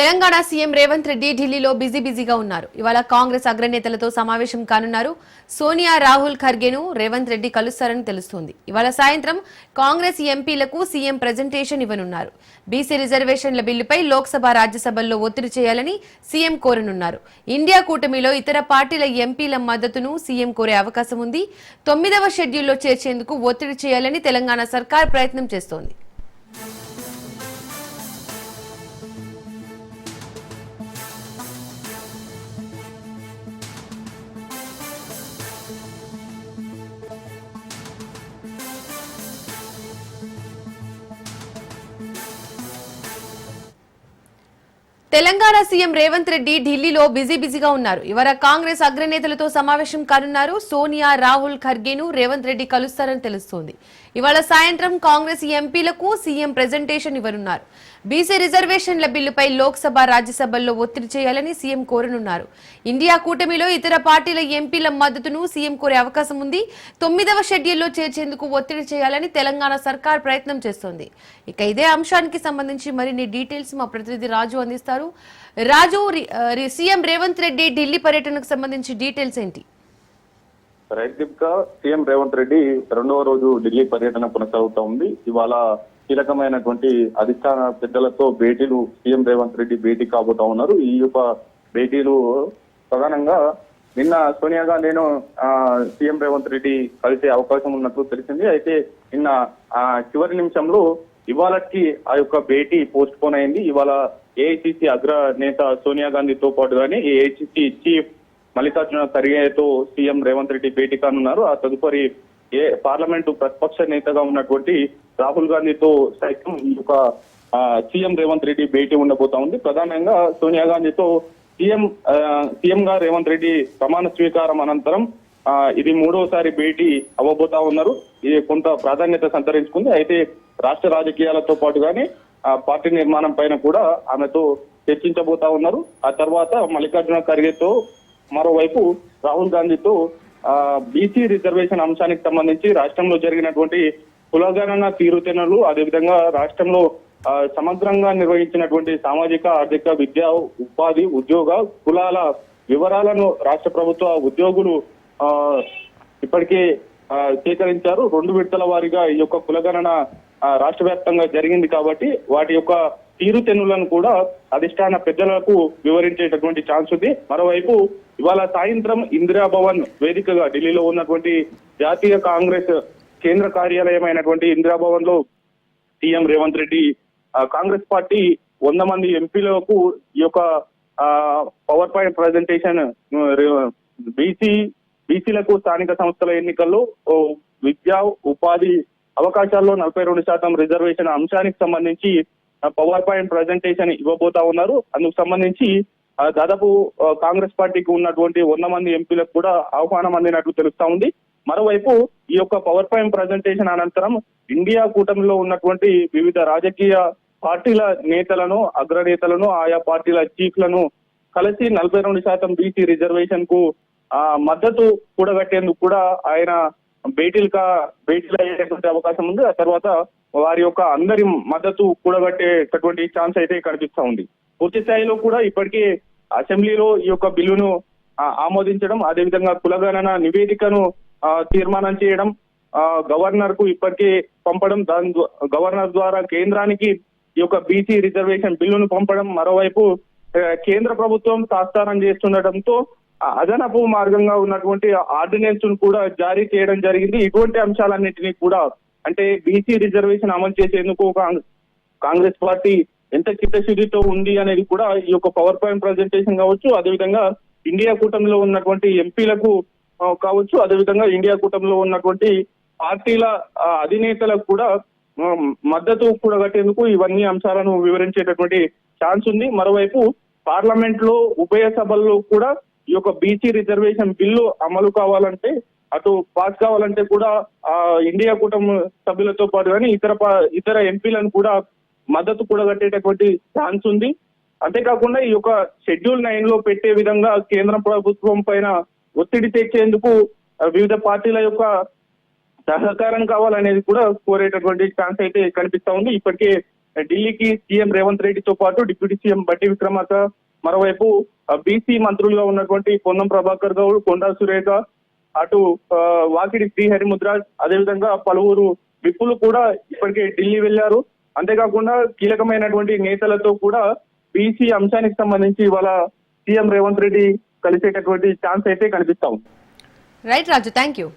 Telangana CM Revanth Reddy ఢిల్లీలో బిజీగా ఉన్నారు. ఇవాళ కాంగ్రెస్ అగ్రనేతలతో సమావేశం కానున్నారు. సోనియా, రాహుల్ ఖర్గేను రేవంత్ రెడ్డి కలుస్తారని తెలుస్తోంది. ఇవాళ సాయంత్రం కాంగ్రెస్ ఎంపీలకు సీఎం ప్రెజెంటేషన్ ఇవ్వనున్నారు. బీసీ రిజర్వేషన్ల బిల్లుపై లోక్సభ, రాజ్యసభల్లో ఒత్తిడి చేయాలని సీఎం కోరనున్నారు. ఇండియా కూటమిలో ఇతర పార్టీల ఎంపీల మద్దతును సీఎం కోరే అవకాశం ఉంది. 9వ షెడ్యూల్లో చేర్చేందుకు ఒత్తిడి చేయాలని తెలంగాణ సర్కార్ ప్రయత్నం చేస్తోంది. తెలంగాణ సీఎం రేవంత్ రెడ్డి ఢిల్లీలో బిజీగా ఉన్నారు. ఇవాళ కాంగ్రెస్ అగ్రనేతలతో సమావేశం కానున్నారు. సోనియా, రాహుల్ ఖర్గేను రేవంత్ రెడ్డి కలుస్తారని తెలుస్తోంది. ఇవాళ సాయంత్రం కాంగ్రెస్ ఎంపీలకు సీఎం ప్రెజెంటేషన్ ఇవ్వనున్నారు. బీసీ రిజర్వేషన్ల బిల్లుపై లోక్సభ, రాజ్యసభల్లో ఒత్తిడి చేయాలని సీఎం కోరనున్నారు. ఇండియా కూటమిలో ఇతర పార్టీల ఎంపీల మద్దతును సీఎం కోరే అవకాశం ఉంది. 9వ షెడ్యూల్లో చేర్చేందుకు ఒత్తిడి చేయాలని తెలంగాణ సర్కార్ ప్రయత్నం చేస్తోంది. ఇక ఇదే అంశానికి సంబంధించి మరిన్ని డీటెయిల్స్ మా ప్రతినిధి రాజు అందిస్తారు. రాజు, సీఎం రేవంత్ రెడ్డి ఢిల్లీ పర్యటనకు సంబంధించి డీటెయిల్స్ ఏంటి? సీఎం రేవంత్ రెడ్డి 2వ రోజు ఢిల్లీ పర్యటన కొనసాగుతా ఉంది. ఇవాళ కీలకమైనటువంటి అధిష్టాన పెద్దలతో భేటీలు సీఎం రేవంత్ రెడ్డి భేటీ కాబోతా ఉన్నారు. ఈ యొక్క భేటీలు ప్రధానంగా నిన్న సోనియా గాంధీను సీఎం రేవంత్ రెడ్డి కలిసే అవకాశం ఉన్నట్లు తెలిసింది. అయితే నిన్న చివరి నిమిషంలో ఇవాళకి ఆ యొక్క భేటీ పోస్ట్ పోన్ అయింది. ఇవాళ ఏఐసిసి అగ్ర నేత సోనియా గాంధీతో పాటు కానీ ఏఐసిసి చీఫ్ మల్లికార్జున ఖర్గేతో సీఎం రేవంత్ రెడ్డి భేటీ కానున్నారు. ఆ తదుపరి పార్లమెంటు ప్రతిపక్ష నేతగా ఉన్నటువంటి రాహుల్ గాంధీతో సైతం ఈ యొక్క సీఎం రేవంత్ రెడ్డి భేటీ ఉండబోతా ఉంది. ప్రధానంగా సోనియా గాంధీతో సీఎం గా రేవంత్ రెడ్డి ప్రమాణ స్వీకారం అనంతరం ఇది 3వసారి భేటీ అవ్వబోతా ఉన్నారు. ఇది కొంత ప్రాధాన్యత సంతరించుకుంది. అయితే రాష్ట్ర రాజకీయాలతో పాటుగానే పార్టీ నిర్మాణం పైన కూడా ఆమెతో చర్చించబోతా ఉన్నారు. ఆ తర్వాత మల్లికార్జున ఖర్గేతో, మరోవైపు రాహుల్ గాంధీతో బీసీ రిజర్వేషన్ అంశానికి సంబంధించి రాష్ట్రంలో జరిగినటువంటి కులగణన తీరుతెన్నులు, అదేవిధంగా రాష్ట్రంలో సమగ్రంగా నిర్వహించినటువంటి సామాజిక, ఆర్థిక, విద్యా, ఉపాధి, ఉద్యోగ కులాల వివరాలను రాష్ట్ర ప్రభుత్వ ఉద్యోగులు ఇప్పటికే సేకరించారు. 2 విడతల వారీగా ఈ యొక్క కులగణన రాష్ట్ర వ్యాప్తంగా జరిగింది కాబట్టి వాటి యొక్క తీరుతెన్నులను కూడా అధిష్టాన పెద్దలకు వివరించేటటువంటి ఛాన్స్ ఉంది. మరోవైపు ఇవాళ సాయంత్రం ఇందిరాభవన్ వేదికగా ఢిల్లీలో ఉన్నటువంటి జాతీయ కాంగ్రెస్ కేంద్ర కార్యాలయం అయినటువంటి ఇందిరాభవన్ లో సీఎం రేవంత్ రెడ్డి కాంగ్రెస్ పార్టీ 100 మంది ఎంపీలకు ఈ యొక్క పవర్ పాయింట్ ప్రజెంటేషన్ బీసీలకు స్థానిక సంస్థల ఎన్నికల్లో విద్యా, ఉపాధి అవకాశాల్లో 42% రిజర్వేషన్ అంశానికి సంబంధించి పవర్ పాయింట్ ప్రజెంటేషన్ ఇవ్వబోతా ఉన్నారు. అందుకు సంబంధించి దాదాపు కాంగ్రెస్ పార్టీకి ఉన్నటువంటి 100 మంది ఎంపీలకు కూడా ఆహ్వానం అందినట్లు తెలుస్తా ఉంది. మరోవైపు ఈ యొక్క పవర్ పాయింట్ ప్రజెంటేషన్ అనంతరం ఇండియా కూటమిలో ఉన్నటువంటి వివిధ రాజకీయ పార్టీల నేతలను, అగ్రనేతలను, ఆయా పార్టీల చీఫ్లను కలిసి 42% బీసీ రిజర్వేషన్ కు మద్దతు కూడగట్టేందుకు కూడా ఆయన భేటీలు అయ్యేటువంటి అవకాశం ఉంది. ఆ తర్వాత వారి యొక్క అందరి మద్దతు కూడగట్టేటటువంటి ఛాన్స్ అయితే కనిపిస్తా ఉంది. పూర్తి స్థాయిలో కూడా ఇప్పటికే అసెంబ్లీలో ఈ యొక్క బిల్లును ఆమోదించడం, అదేవిధంగా కులగణన నివేదికను తీర్మానం చేయడం, గవర్నర్ కు ఇప్పటికే పంపడం, గవర్నర్ ద్వారా కేంద్రానికి ఈ యొక్క బీసీ రిజర్వేషన్ బిల్లును పంపడం, మరోవైపు కేంద్ర ప్రభుత్వం తాత్సారం చేస్తుండటంతో అదనపు మార్గంగా ఉన్నటువంటి ఆర్డినెన్స్ ను కూడా జారీ చేయడం జరిగింది. ఇటువంటి అంశాలన్నింటినీ కూడా, అంటే బీసీ రిజర్వేషన్ అమలు చేసేందుకు కాంగ్రెస్ పార్టీ ఎంత చిత్తశుద్ధితో ఉంది అనేది కూడా ఈ యొక్క పవర్ పాయింట్ ప్రజెంటేషన్ కావచ్చు, అదేవిధంగా ఇండియా కూటమిలో ఉన్నటువంటి ఎంపీలకు కావచ్చు, అదేవిధంగా ఇండియా కూటమిలో ఉన్నటువంటి పార్టీల అధినేతలకు కూడా మద్దతు కూడగట్టేందుకు ఇవన్నీ అంశాలను వివరించేటటువంటి ఛాన్స్ ఉంది. మరోవైపు పార్లమెంట్ లో ఉభయ సభల్లో కూడా ఈ యొక్క బీసీ రిజర్వేషన్ బిల్లు అమలు కావాలంటే, అటు పాస్ కావాలంటే కూడా ఇండియా కూటమి సభ్యులతో పాటు కానీ ఇతర ఎంపీలను కూడా మద్దతు కూడగట్టేటటువంటి ఛాన్స్ ఉంది. అంతేకాకుండా ఈ యొక్క షెడ్యూల్ 9 లో పెట్టే విధంగా కేంద్ర ప్రభుత్వం పైన ఒత్తిడి తెచ్చేందుకు వివిధ పార్టీల యొక్క సహకారం కావాలనేది కూడా కోరేటటువంటి ఛాన్స్ అయితే కనిపిస్తా ఉంది. ఇప్పటికే ఢిల్లీకి సీఎం రేవంత్ రెడ్డితో పాటు డిప్యూటీ సీఎం బట్టి విక్రమార్క, మరోవైపు బీసీ మంత్రులుగా ఉన్నటువంటి పొన్నం ప్రభాకర్ గౌడ్, కొండా సురేఖ, అటు వాకిడి శ్రీహరిముద్రాజ్, అదేవిధంగా పలువురు విప్పులు కూడా ఇప్పటికే ఢిల్లీ వెళ్లారు. అంతేకాకుండా కీలకమైనటువంటి నేతలతో కూడా బీసీ అంశానికి సంబంధించి ఇవాళ సీఎం రేవంత్ రెడ్డి కలిసేటటువంటి ఛాన్స్ అయితే కనిపిస్తా ఉంది. Right Raju, thank you.